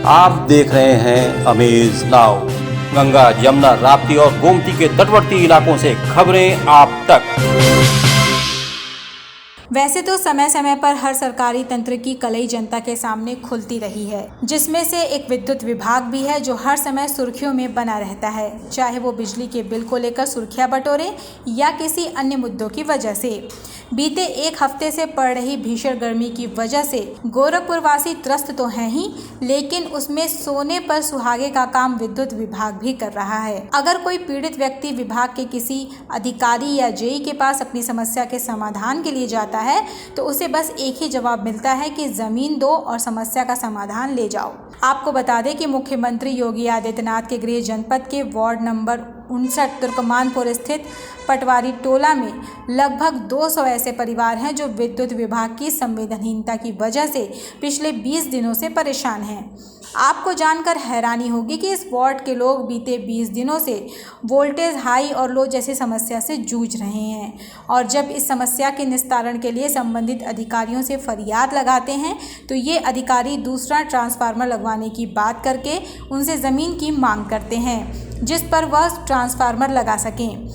आप देख रहे हैं अमेज नाउ। गंगा, यमुना, राप्ती और गोमती के तटवर्ती इलाकों से खबरें आप तक। वैसे तो समय समय पर हर सरकारी तंत्र की कलई जनता के सामने खुलती रही है, जिसमें से एक विद्युत विभाग भी है जो हर समय सुर्खियों में बना रहता है, चाहे वो बिजली के बिल को लेकर सुर्खियां बटोरे या किसी अन्य मुद्दों की वजह से। बीते एक हफ्ते से पड़ रही भीषण गर्मी की वजह से गोरखपुर वासी त्रस्त तो हैं ही, लेकिन उसमें सोने पर सुहागे का काम विद्युत विभाग भी कर रहा है। अगर कोई पीड़ित व्यक्ति विभाग के किसी अधिकारी या जेई के पास अपनी समस्या के समाधान के लिए जाता है तो उसे बस एक ही जवाब मिलता है कि जमीन दो और समस्या का समाधान ले जाओ। आपको बता दें कि मुख्यमंत्री योगी आदित्यनाथ के गृह जनपद के वार्ड नंबर 59 तुर्कमानपुर स्थित पटवारी टोला में लगभग 200 ऐसे परिवार हैं जो विद्युत विभाग की संवेदनहीनता की वजह से पिछले 20 दिनों से परेशान हैं। आपको जानकर हैरानी होगी कि इस वार्ड के लोग बीते 20 दिनों से वोल्टेज हाई और लो जैसी समस्या से जूझ रहे हैं, और जब इस समस्या के निस्तारण के लिए संबंधित अधिकारियों से फरियाद लगाते हैं तो ये अधिकारी दूसरा ट्रांसफार्मर लगवाने की बात करके उनसे ज़मीन की मांग करते हैं जिस पर वह ट्रांसफार्मर लगा सकें।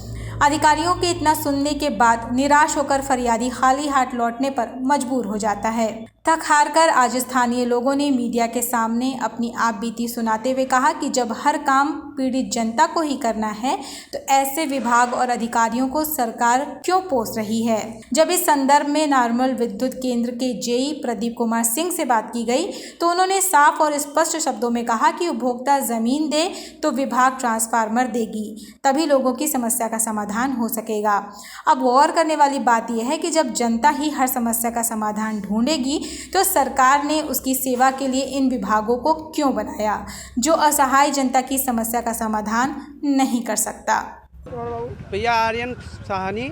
अधिकारियों के इतना सुनने के बाद निराश होकर फरियादी खाली हाथ लौटने पर मजबूर हो जाता है। थक हार कर आज स्थानीय लोगों ने मीडिया के सामने अपनी आप बीती सुनाते हुए कहा कि जब हर काम पीड़ित जनता को ही करना है तो ऐसे विभाग और अधिकारियों को सरकार क्यों पोस रही है। जब इस संदर्भ में नारनौल विद्युत केंद्र के जेई प्रदीप कुमार सिंह से बात की गई तो उन्होंने साफ और स्पष्ट शब्दों में कहा कि उपभोक्ता जमीन दे तो विभाग ट्रांसफार्मर देगी, तभी लोगों की समस्या का समाधान हो सकेगा। अब गौर करने वाली बात यह है कि जब जनता ही हर समस्या का समाधान ढूंढेगी तो सरकार ने उसकी सेवा के लिए इन विभागों को क्यों बनाया जो असहाय जनता की समस्या का समाधान नहीं कर सकता। भैया आर्यन साहनी,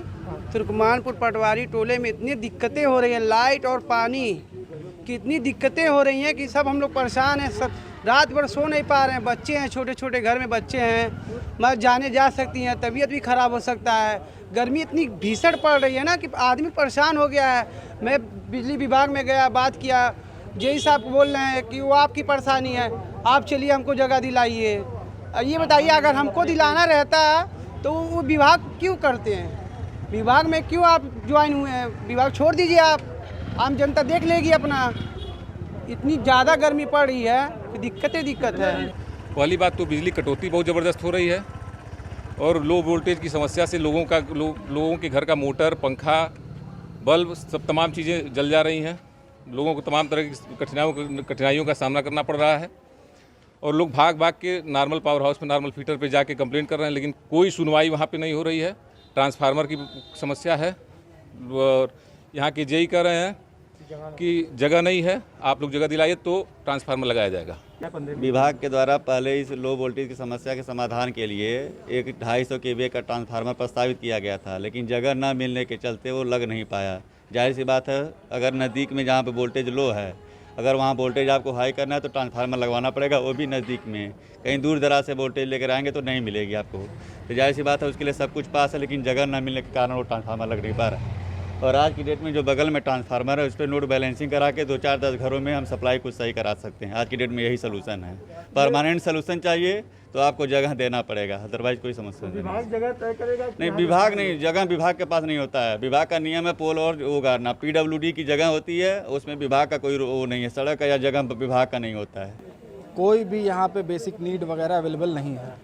तुर्कमानपुर पटवारी टोले में इतनी दिक्कतें हो रही हैं, लाइट और पानी की इतनी दिक्कतें हो रही हैं कि सब हम लोग परेशान हैं। सब रात भर सो नहीं पा रहे हैं। बच्चे हैं, छोटे छोटे घर में बच्चे हैं, मर जाने जा सकती हैं, तबीयत भी ख़राब हो सकता है। गर्मी इतनी भीषण पड़ रही है ना कि आदमी परेशान हो गया है। मैं बिजली विभाग में गया, बात किया, जेई साहब बोल रहे हैं कि वो आपकी परेशानी है, आप चलिए हमको जगह दिलाइए। ये बताइए अगर हमको दिलाना रहता तो वो विभाग क्यों करते हैं? विभाग में क्यों आप ज्वाइन हुए हैं? विभाग छोड़ दीजिए, आप आम जनता देख लेगी अपना। इतनी ज़्यादा गर्मी पड़ रही है कि दिक्कत है। पहली बात तो बिजली कटौती बहुत ज़बरदस्त हो रही है और लो वोल्टेज की समस्या से लोगों के घर का मोटर, पंखा, बल्ब, सब तमाम चीज़ें जल जा रही हैं। लोगों को तमाम तरह की कठिनाइयों का सामना करना पड़ रहा है और लोग भाग भाग के नॉर्मल पावर हाउस में नॉर्मल फीटर पे जाके कंप्लेंट कर रहे हैं, लेकिन कोई सुनवाई वहाँ पे नहीं हो रही है। ट्रांसफार्मर की समस्या है और यहाँ के जेई कह रहे हैं कि जगह नहीं है, आप लोग जगह दिलाइए तो ट्रांसफार्मर लगाया जाएगा। विभाग के द्वारा पहले इस लो वोल्टेज की समस्या के समाधान के लिए एक 250 kVA का ट्रांसफार्मर प्रस्तावित किया गया था, लेकिन जगह न मिलने के चलते वो लग नहीं पाया। जाहिर सी बात है, अगर नज़दीक में जहाँ पे वोल्टेज लो है, अगर वहाँ वोल्टेज आपको हाई करना है तो ट्रांसफार्मर लगवाना पड़ेगा, वो भी नज़दीक में। कहीं दूर दराज से वोल्टेज लेकर आएंगे तो नहीं मिलेगी आपको। तो जाहिर सी बात है, उसके लिए सब कुछ पास है, लेकिन जगह न मिलने के कारण वो ट्रांसफार्मर लग नहीं पा रहा है। और आज की डेट में जो बगल में ट्रांसफार्मर है उस पर नोड बैलेंसिंग करा के 2-4-10 घरों में हम सप्लाई कुछ सही करा सकते हैं। आज की डेट में यही सलूशन है। परमानेंट सलूशन चाहिए तो आपको जगह देना पड़ेगा, अदरवाइज कोई समस्या नहीं। विभाग जगह तय करेगा? नहीं, विभाग नहीं, जगह विभाग के पास नहीं होता है। विभाग का नियम है पोल और वो गाड़ना। PWD की जगह होती है, उसमें विभाग का कोई वो नहीं है। सड़क या जगह विभाग का नहीं होता है। कोई भी यहाँ पे बेसिक नीड वगैरह अवेलेबल नहीं है।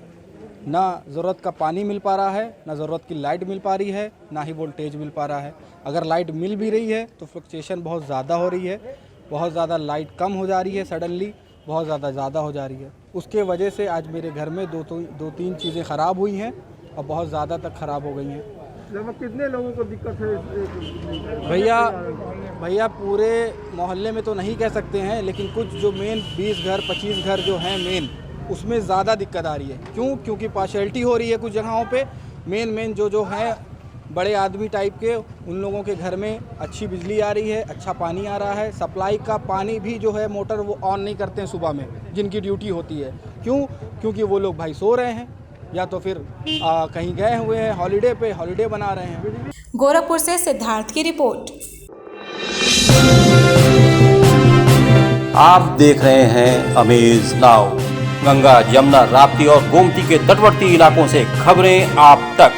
ना ज़रूरत का पानी मिल पा रहा है, ना ज़रूरत की लाइट मिल पा रही है, ना ही वोल्टेज मिल पा रहा है। अगर लाइट मिल भी रही है तो फ्लक्चुएशन बहुत ज़्यादा हो रही है, बहुत ज़्यादा लाइट कम हो जा रही है, सडनली बहुत ज़्यादा हो जा रही है। उसके वजह से आज मेरे घर में दो तीन चीज़ें ख़राब हुई हैं और बहुत ज़्यादा तक ख़राब हो गई हैं। लगभग कितने लोगों को दिक्कत है? भैया पूरे मोहल्ले में तो नहीं कह सकते हैं, लेकिन कुछ जो मेन 20 घर 25 घर जो हैं मेन, उसमें ज़्यादा दिक्कत आ रही है। क्योंकि पार्शलिटी हो रही है कुछ जगहों पे। मेन जो हैं बड़े आदमी टाइप के, उन लोगों के घर में अच्छी बिजली आ रही है, अच्छा पानी आ रहा है। सप्लाई का पानी भी जो है मोटर वो ऑन नहीं करते हैं सुबह में, जिनकी ड्यूटी होती है। क्योंकि वो लोग भाई सो रहे हैं या तो फिर कहीं गए हुए हैं हॉलीडे बना रहे हैं। गोरखपुर से सिद्धार्थ की रिपोर्ट। आप देख रहे हैं अमेज नाउ। गंगा, यमुना, राप्ती और गोमती के तटवर्ती इलाकों से खबरें आप तक।